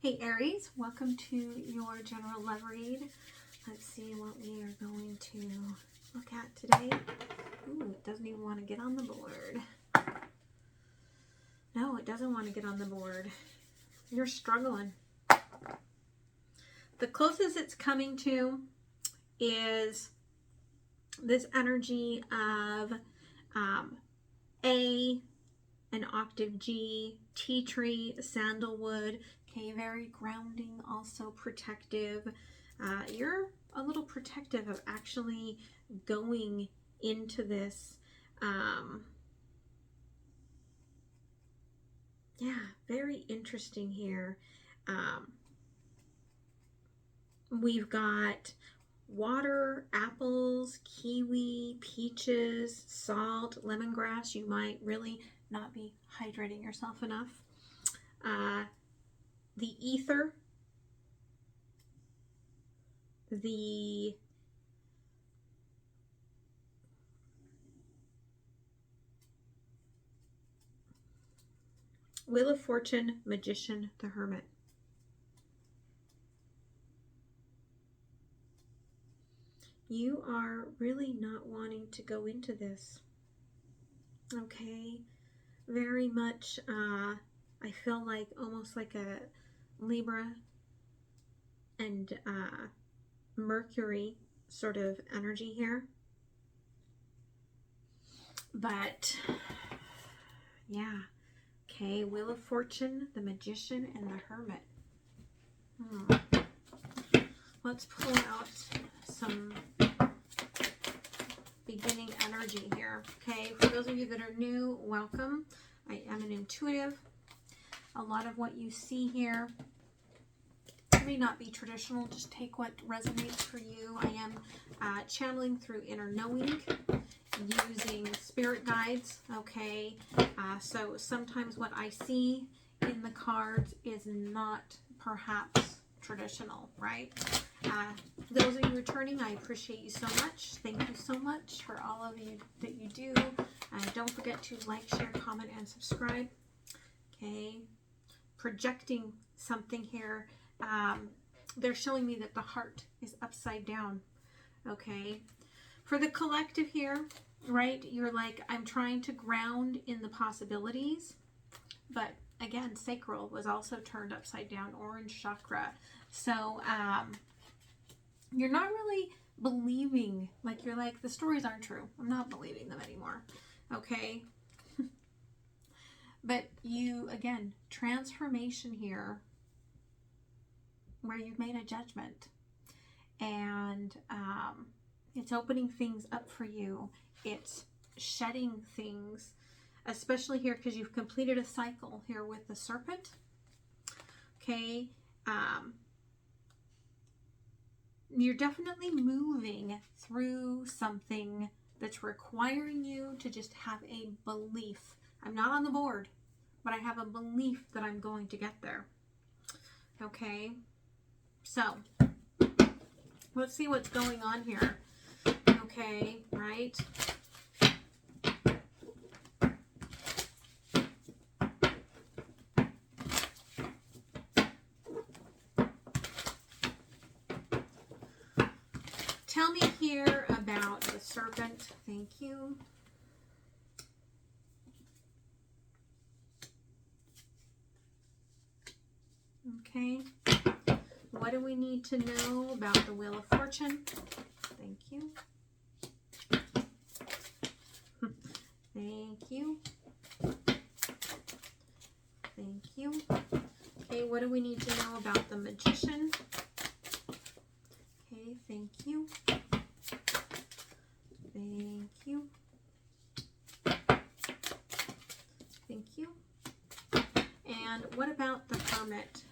Hey Aries, welcome to your general love read. Let's see what we are going to look at today. Ooh, it doesn't even want to get on the board. No, it doesn't want to get on the board. You're struggling. The closest it's coming to is this energy of A, an octave G, tea tree, sandalwood. Okay, very grounding, also protective. You're a little protective of actually going into this. Yeah, very interesting here. We've got water, apples, kiwi, peaches, salt, lemongrass. You might really not be hydrating yourself enough. The ether, the Wheel of Fortune, Magician, the Hermit. You are really not wanting to go into this. Okay, very much, I feel like almost like a Libra and Mercury sort of energy here. But yeah, okay, Wheel of Fortune, the Magician, and the Hermit. Let's pull out some beginning energy here. Okay, for those of you that are new, welcome. I am an intuitive. A lot of what you see here may not be traditional. Just take what resonates for you. I am channeling through inner knowing, using spirit guides. Okay, so sometimes what I see in the cards is not perhaps traditional, right? Those of you returning, I appreciate you so much. Thank you so much for all of you that you do. Don't forget to like, share, comment, and subscribe. Okay, projecting something here. They're showing me that the heart is upside down. Okay, for the collective here, right? You're like, I'm trying to ground in the possibilities, but again, sacral was also turned upside down, orange chakra. So you're not really believing, like you're like, the stories aren't true. I'm not believing them anymore. Okay. But you, again, transformation here where you've made a judgment, and it's opening things up for you. It's shedding things, especially here because you've completed a cycle here with the serpent. Okay. You're definitely moving through something that's requiring you to just have a belief. I'm not on the board, but I have a belief that I'm going to get there. Okay, so let's see what's going on here. Okay, right? Tell me here about the serpent. Thank you. Okay. What do we need to know about the Wheel of Fortune? Thank you. Thank you. Thank you. Okay, what do we need to know about the Magician? Okay, thank you. Thank you. Thank you. And what about the Hermit?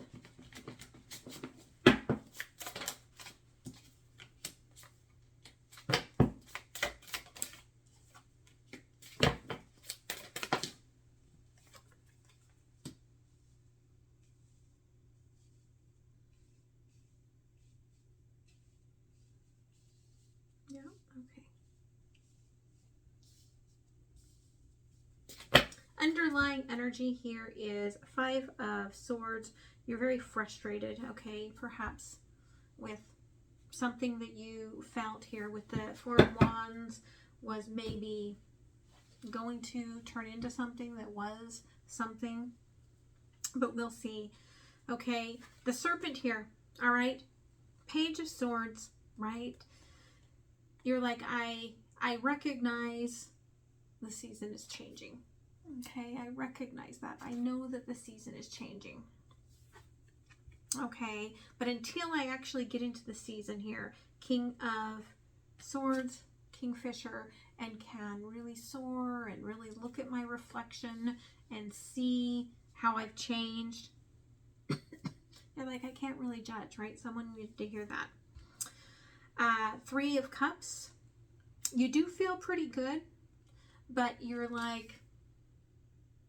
Yeah, okay. Underlying energy here is 5 of Swords, You're very frustrated, okay, perhaps with something that you felt here with the Four of Wands was maybe going to turn into something that was something, but we'll see. Okay, the Serpent here, all right, Page of Swords, right? You're like, I recognize the season is changing. Okay, I recognize that. I know that the season is changing. Okay, but until I actually get into the season here, King of Swords, Kingfisher, and can really soar and really look at my reflection and see how I've changed. You're like, I can't really judge, right? Someone needed to hear that. Three of Cups. You do feel pretty good, but you're like,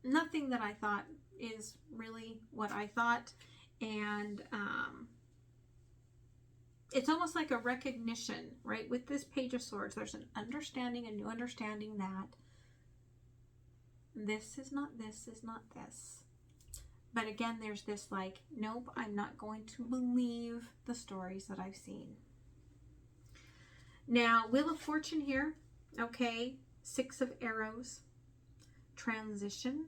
nothing that I thought is really what I thought. And it's almost like a recognition, right? With this Page of Swords, there's an understanding, a new understanding that this is not this, is not this. But again, there's this like, nope, I'm not going to believe the stories that I've seen. Now, Wheel of Fortune here, okay, Six of Arrows, transition.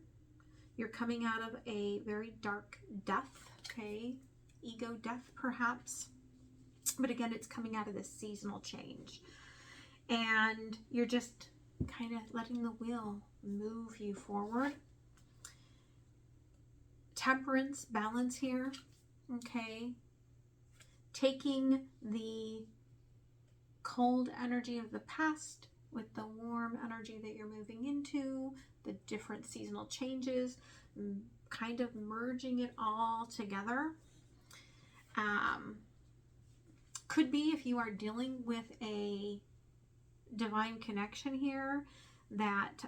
You're coming out of a very dark death, okay, ego death perhaps. But again, it's coming out of this seasonal change. And you're just kind of letting the wheel move you forward. Temperance, balance here, okay. Taking the cold energy of the past with the warm energy that you're moving into, the different seasonal changes, kind of merging it all together. Could be if you are dealing with a divine connection here that,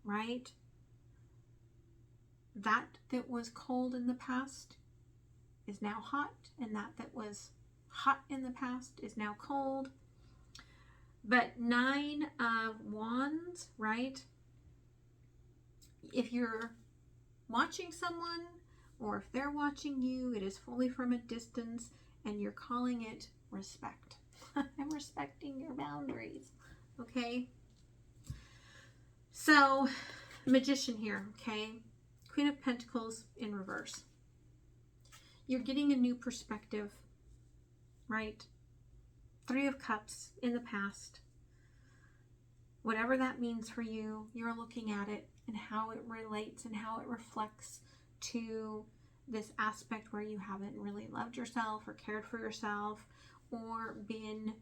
right, that was cold in the past is now hot, and that was hot in the past is now cold. But Nine of Wands, right? If you're watching someone or if they're watching you, it is fully from a distance and you're calling it respect. I'm respecting your boundaries, okay? So, Magician here, okay? Queen of Pentacles in reverse. You're getting a new perspective, right? Three of Cups in the past. Whatever that means for you, you're looking at it and how it relates and how it reflects to this aspect where you haven't really loved yourself or cared for yourself or been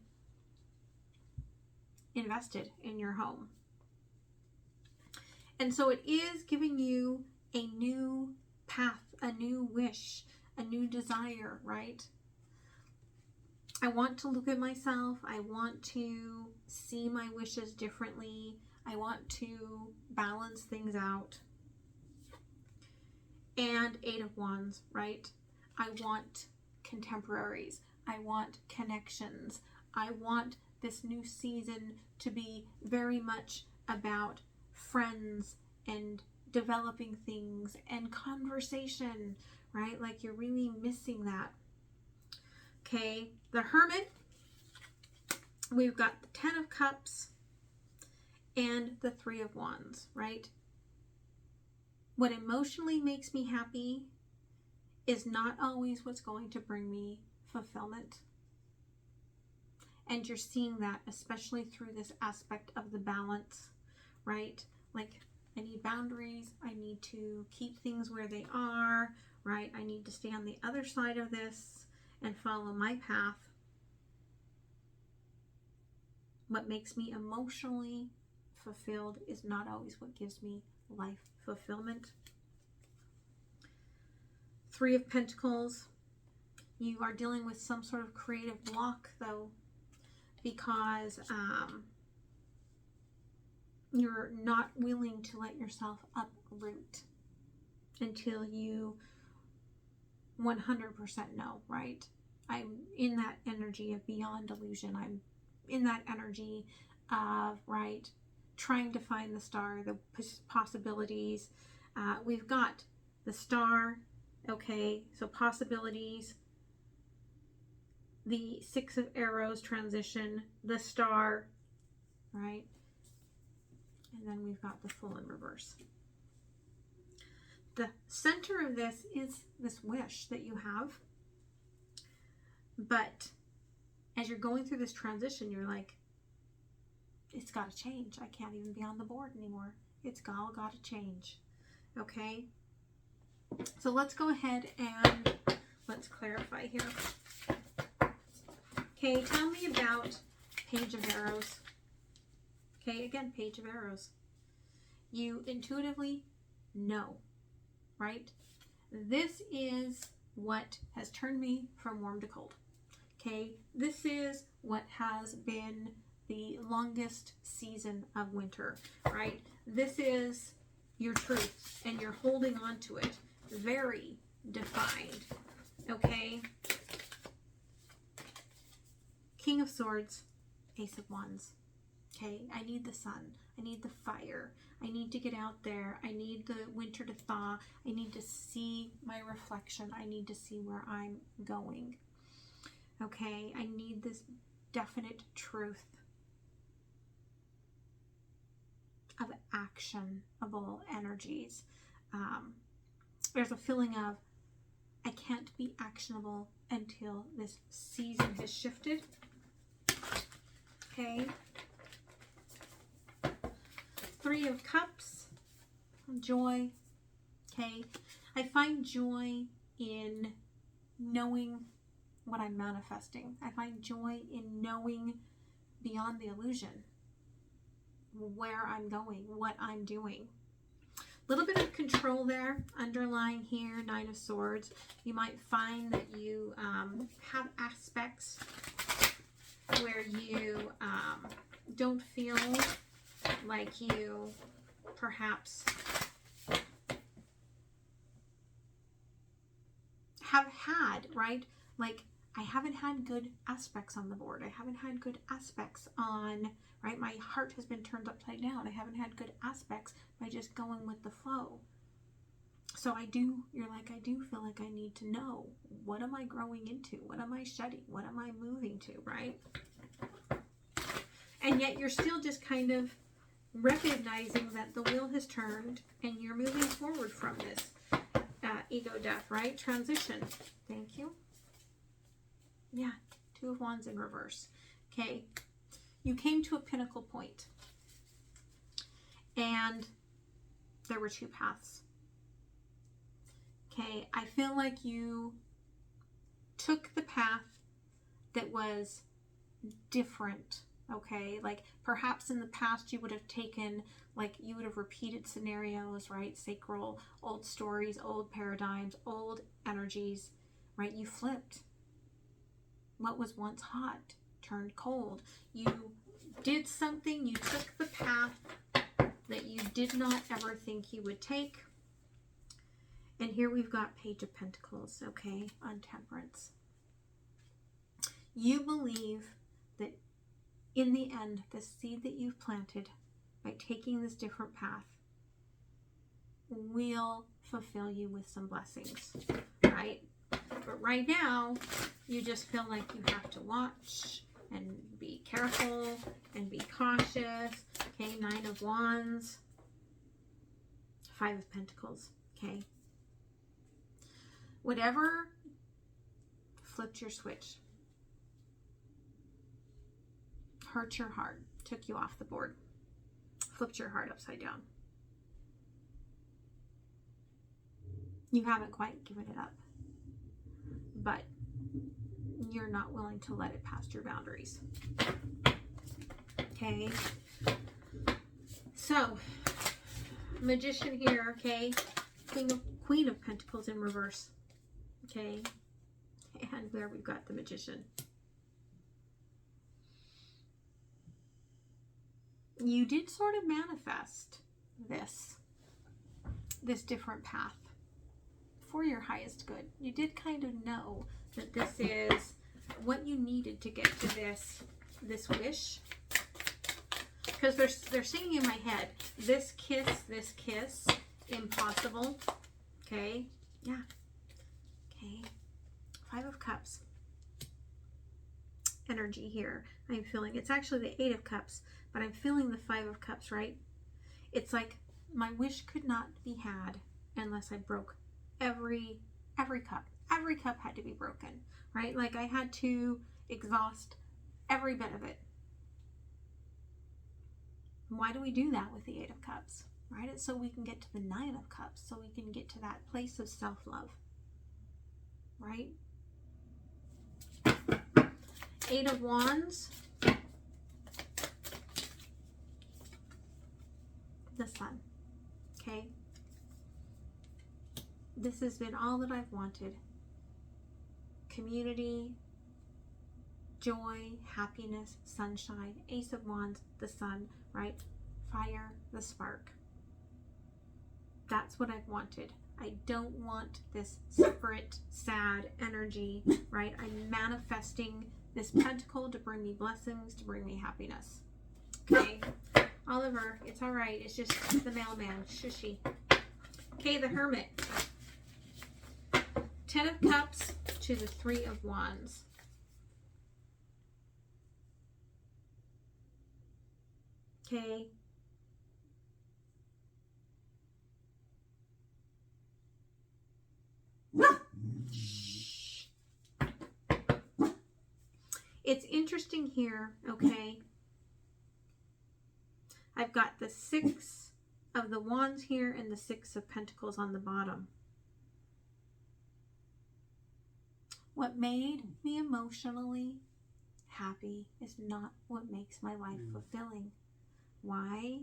invested in your home. And so it is giving you a new path, a new wish, a new desire, right? I want to look at myself. I want to see my wishes differently. I want to balance things out. And Eight of Wands, right? I want contemporaries. I want connections. I want this new season to be very much about friends and developing things and conversation, right? Like you're really missing that. Okay, the Hermit, we've got the Ten of Cups and the Three of Wands, right? What emotionally makes me happy is not always what's going to bring me fulfillment. And you're seeing that especially through this aspect of the balance, right? Like I need boundaries. I need to keep things where they are, right? I need to stay on the other side of this and follow my path. What makes me emotionally fulfilled is not always what gives me life fulfillment. Three of Pentacles. You are dealing with some sort of creative block though, because you're not willing to let yourself uproot until you 100% know, right? I'm in that energy of beyond delusion. I'm in that energy of, right, trying to find the star, the possibilities. We've got the Star, Okay, so possibilities, the Six of Arrows transition, the Star, right? And then we've got the Fool in reverse. The center of this is this wish that you have. But as you're going through this transition, you're like, it's got to change. I can't even be on the board anymore. It's all got to change. Okay? So let's go ahead and let's clarify here. Okay, tell me about Page of Arrows. Okay, again, Page of Arrows. You intuitively know, right? This is what has turned me from warm to cold. Okay, this is what has been the longest season of winter, right? This is your truth, and you're holding on to it. Very defined, okay? King of Swords, Ace of Wands. Okay, I need the sun. I need the fire. I need to get out there. I need the winter to thaw. I need to see my reflection. I need to see where I'm going. Okay, I need this definite truth of actionable energies. There's a feeling of, I can't be actionable until this season has shifted. Okay. Three of Cups, joy. Okay, I find joy in knowing what I'm manifesting. I find joy in knowing beyond the illusion where I'm going, what I'm doing. A little bit of control there underlying here, Nine of Swords. You might find that you have aspects where you don't feel like you perhaps have had, right? Like, I haven't had good aspects on the board. I haven't had good aspects on, right? My heart has been turned upside down. I haven't had good aspects by just going with the flow. So you're like, I do feel like I need to know, what am I growing into? What am I shedding? What am I moving to, right? And yet you're still just kind of recognizing that the wheel has turned and you're moving forward from this ego death, right? Transition. Thank you. Yeah, Two of Wands in reverse. Okay, you came to a pinnacle point and there were two paths. Okay, I feel like you took the path that was different. Okay, like perhaps in the past you would have taken, like you would have repeated scenarios, right? Sacral, old stories, old paradigms, old energies, right? You flipped. What was once hot turned cold. You did something, you took the path that you did not ever think you would take. And here we've got Page of Pentacles, okay, on Temperance. You believe that in the end, the seed that you've planted by taking this different path will fulfill you with some blessings, right? But right now, you just feel like you have to watch and be careful and be cautious. Okay, Nine of Wands, Five of Pentacles, okay? Whatever flipped your switch, hurt your heart, took you off the board, flipped your heart upside down. You haven't quite given it up, but you're not willing to let it past your boundaries. Okay, so Magician here, okay, Queen of Pentacles in reverse, okay, and there we've got the Magician. You did sort of manifest this different path for your highest good. You did kind of know that this is what you needed to get to this wish. Because they're singing in my head, this kiss, impossible. Okay, yeah. Okay, 5 of Cups energy here. I'm feeling, it's actually the 8 of Cups, but I'm feeling the 5 of Cups, right? It's like my wish could not be had unless I broke every cup. Every cup had to be broken, right? Like I had to exhaust every bit of it. Why do we do that with the 8 of Cups, right? It's so we can get to the 9 of Cups, so we can get to that place of self-love, right? 8 of Wands, the Sun, okay? This has been all that I've wanted. Community, joy, happiness, sunshine, Ace of Wands, the Sun, right? Fire, the spark. That's what I've wanted. I don't want this separate, sad energy, right? I'm manifesting this pentacle to bring me blessings, to bring me happiness. Okay, Oliver, it's all right. It's just the mailman. Shushy. Okay, the Hermit. 10 of Cups to the 3 of Wands. Okay. It's interesting here, okay? I've got the 6 of the Wands here and the 6 of Pentacles on the bottom. What made me emotionally happy is not what makes my life fulfilling. Why?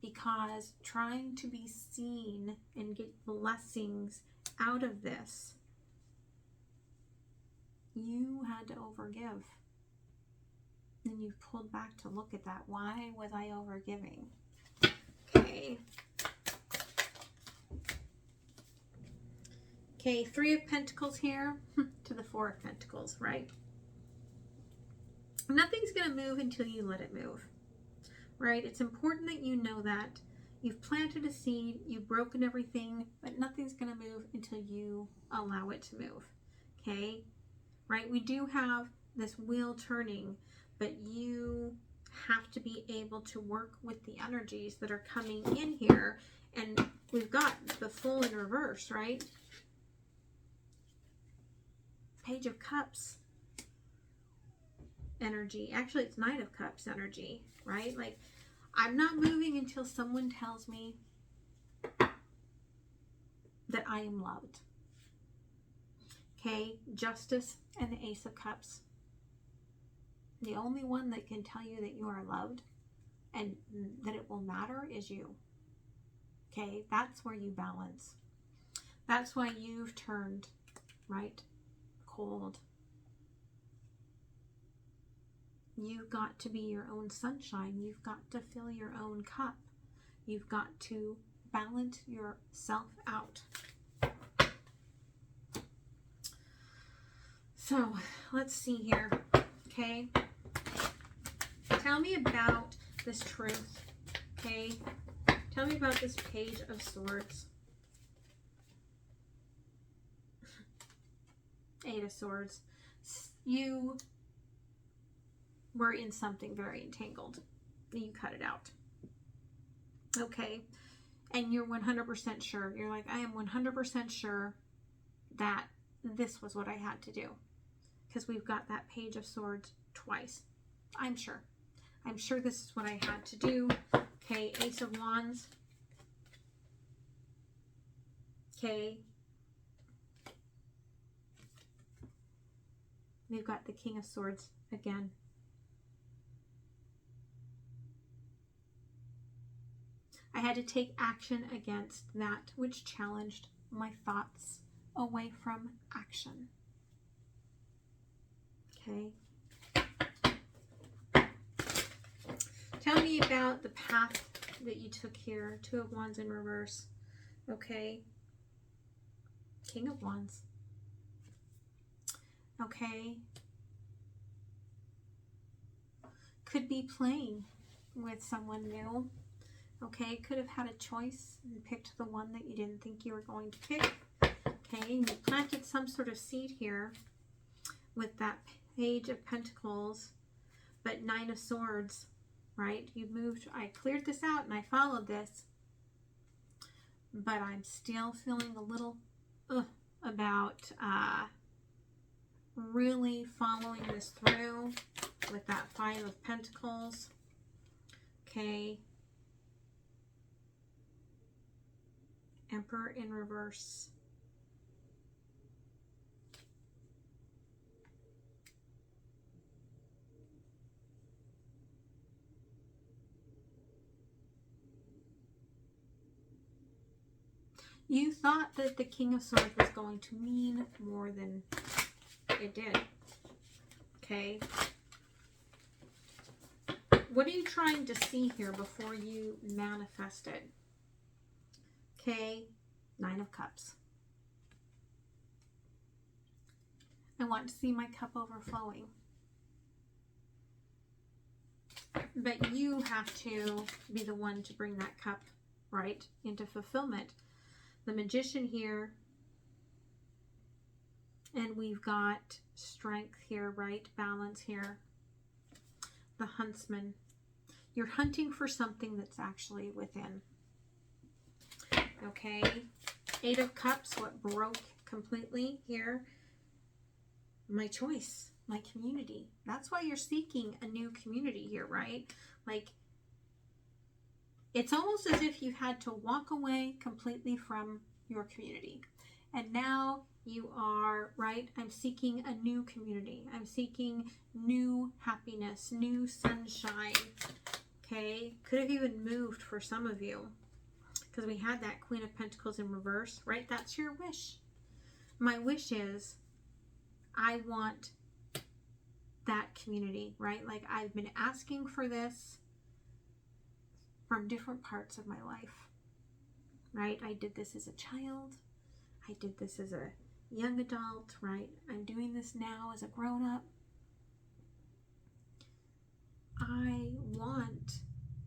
Because trying to be seen and get blessings out of this, you had to overgive. And you've pulled back to look at that. Why was I overgiving? Okay. Okay, 3 of Pentacles here to the 4 of Pentacles, right? Nothing's going to move until you let it move, right? It's important that you know that. You've planted a seed, you've broken everything, but nothing's going to move until you allow it to move, okay? Right? We do have this wheel turning, but you have to be able to work with the energies that are coming in here. And we've got the Fool in reverse, right? Page of Cups energy. Actually, it's Knight of Cups energy, right? Like, I'm not moving until someone tells me that I am loved. Okay, Justice and the Ace of Cups. The only one that can tell you that you are loved and that it will matter is you. Okay, that's where you balance. That's why you've turned, right, cold. You've got to be your own sunshine. You've got to fill your own cup. You've got to balance yourself out. So, let's see here, okay? Tell me about this truth, okay? Tell me about this Page of Swords. 8 of Swords. You were in something very entangled. You cut it out. Okay? And you're 100% sure. You're like, I am 100% sure that this was what I had to do. Because we've got that Page of Swords twice. I'm sure. I'm sure this is what I had to do. Okay, Ace of Wands. Okay. We've got the King of Swords again. I had to take action against that which challenged my thoughts away from action. Okay. Tell me about the path that you took here. 2 of Wands in reverse. Okay. King of Wands. Okay. Could be playing with someone new. Okay. Could have had a choice and picked the one that you didn't think you were going to pick. Okay, and you planted some sort of seed here with that Page of Pentacles, but Nine of Swords, right? You moved, I cleared this out and I followed this, but I'm still feeling a little about really following this through with that Five of Pentacles. Okay. Emperor in reverse. You thought that the King of Swords was going to mean more than it did. Okay. What are you trying to see here before you manifest it? Okay. Nine of Cups. I want to see my cup overflowing. But you have to be the one to bring that cup, right, into fulfillment. The Magician here, and we've got strength here, right? Balance here. The Huntsman. You're hunting for something that's actually within. Okay. Eight of Cups, what broke completely here? My choice, my community. That's why you're seeking a new community here, right? Like, it's almost as if you had to walk away completely from your community. And now you are, right? I'm seeking a new community. I'm seeking new happiness, new sunshine. Okay. Could have even moved for some of you, because we had that Queen of Pentacles in reverse, right? That's your wish. My wish is I want that community, right? Like, I've been asking for this from different parts of my life, right? I did this as a child. I did this as a young adult, right? I'm doing this now as a grown-up. I want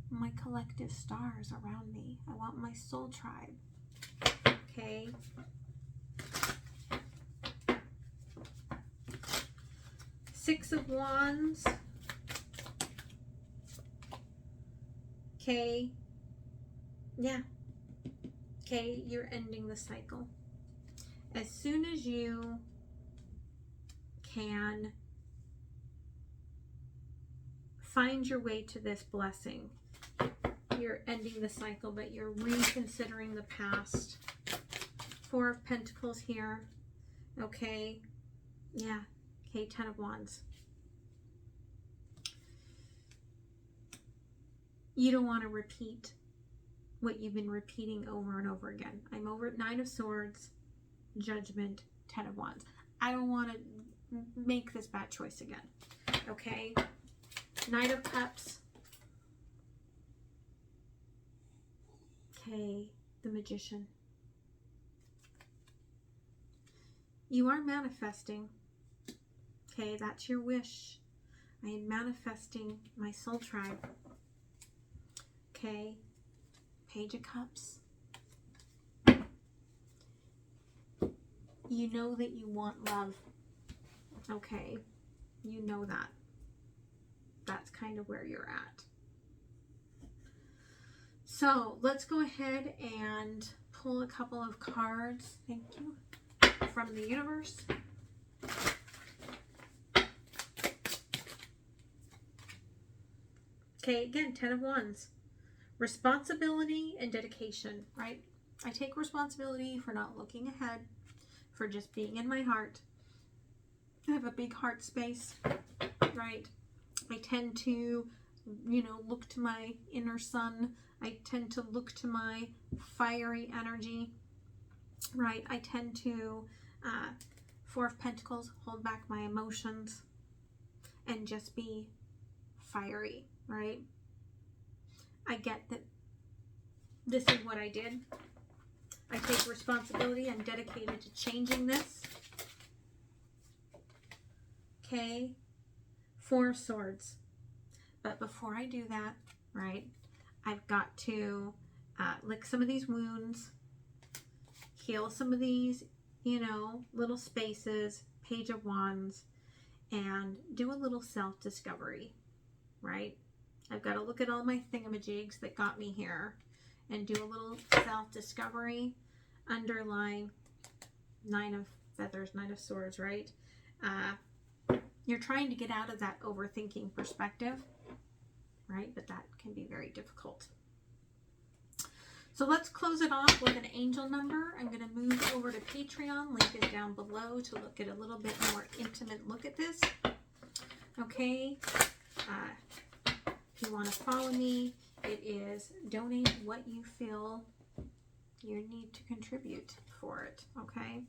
my collective stars around me. I want my soul tribe. Okay. Six of Wands. Okay. Yeah. Okay, you're ending the cycle. As soon as you can find your way to this blessing, you're ending the cycle, but you're reconsidering the past. Four of Pentacles here. Okay. Yeah. Okay, Ten of Wands. You don't want to repeat what you've been repeating over and over again. I'm over at Nine of Swords, Judgment, Ten of Wands. I don't want to make this bad choice again. Okay? Knight of Cups. Okay, the Magician. You are manifesting. Okay, that's your wish. I am manifesting my soul tribe. Okay, Page of Cups. You know that you want love. Okay, you know that. That's kind of where you're at. So let's go ahead and pull a couple of cards. Thank you. From the universe. Okay, again, Ten of Wands. Responsibility and dedication, right? I take responsibility for not looking ahead, for just being in my heart. I have a big heart space, right? I tend to, look to my inner sun. I tend to look to my fiery energy, right? I tend to, Four of Pentacles, hold back my emotions and just be fiery, right? I get that this is what I did. I take responsibility. I'm dedicated to changing this. Okay. Four of Swords. But before I do that, right, I've got to lick some of these wounds, heal some of these you know, little spaces, Page of Wands, and do a little self-discovery, right? I've got to look at all my thingamajigs that got me here and do a little self-discovery. Underline Nine of Feathers, Nine of Swords, right? You're trying to get out of that overthinking perspective, right? But that can be very difficult. So let's close it off with an angel number. I'm going to move over to Patreon. Link is down below to look at a little bit more intimate look at this. Okay. If you want to follow me, it is donate what you feel you need to contribute for it. Okay.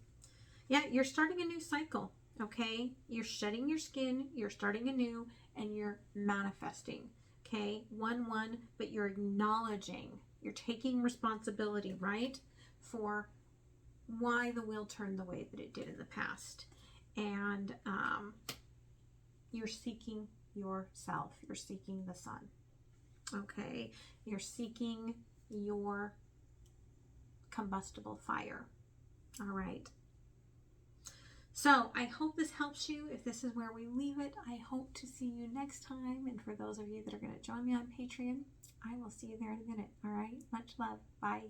Yeah, you're starting a new cycle. Okay. You're shedding your skin. You're starting anew, and you're manifesting. Okay. 1-1, but you're acknowledging. You're taking responsibility, right, for why the wheel turned the way that it did in the past. And you're seeking yourself. You're seeking the sun. Okay? You're seeking your combustible fire. All right? So I hope this helps you. If this is where we leave it, I hope to see you next time. And for those of you that are going to join me on Patreon, I will see you there in a minute. All right? Much love. Bye.